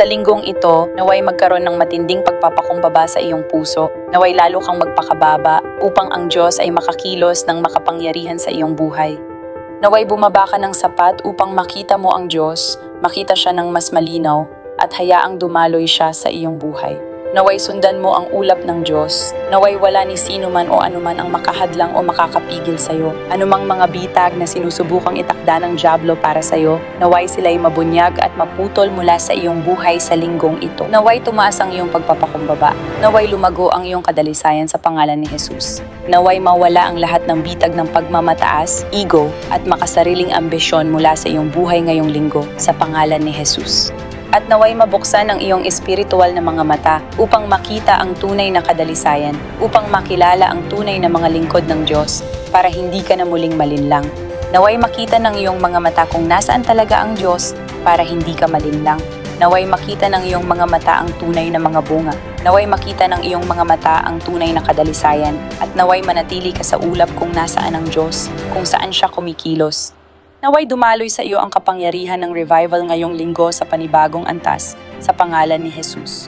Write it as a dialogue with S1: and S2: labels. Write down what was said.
S1: Sa linggong ito, naway magkaroon ng matinding pagpapakumbaba sa iyong puso, naway lalo kang magpakababa upang ang Diyos ay makakilos ng makapangyarihan sa iyong buhay. Naway bumaba ka ng sapat upang makita mo ang Diyos, makita siya ng mas malinaw, at hayaang dumaloy siya sa iyong buhay. Naway sundan mo ang ulap ng Diyos. Naway wala ni sino man o anuman ang makahadlang o makakapigil sa iyo. Anumang mga bitag na sinusubukang itakda ng dyablo para sa iyo, naway sila'y mabunyag at maputol mula sa iyong buhay sa linggong ito. Naway tumaas ang iyong pagpapakumbaba. Naway lumago ang iyong kadalisayan sa pangalan ni Jesus. Naway mawala ang lahat ng bitag ng pagmamataas, ego, at makasariling ambisyon mula sa iyong buhay ngayong linggo sa pangalan ni Jesus. At naway mabuksan ang iyong espiritual na mga mata upang makita ang tunay na kadalisayan, upang makilala ang tunay na mga lingkod ng Diyos para hindi ka na muling malinlang. Naway makita ng iyong mga mata kung nasaan talaga ang Diyos para hindi ka malinlang. Naway makita ng iyong mga mata ang tunay na mga bunga. Naway makita ng iyong mga mata ang tunay na kadalisayan at naway manatili ka sa ulap kung nasaan ang Diyos, kung saan siya kumikilos. Naway dumaloy sa iyo ang kapangyarihan ng revival ngayong linggo sa panibagong antas sa pangalan ni Jesus.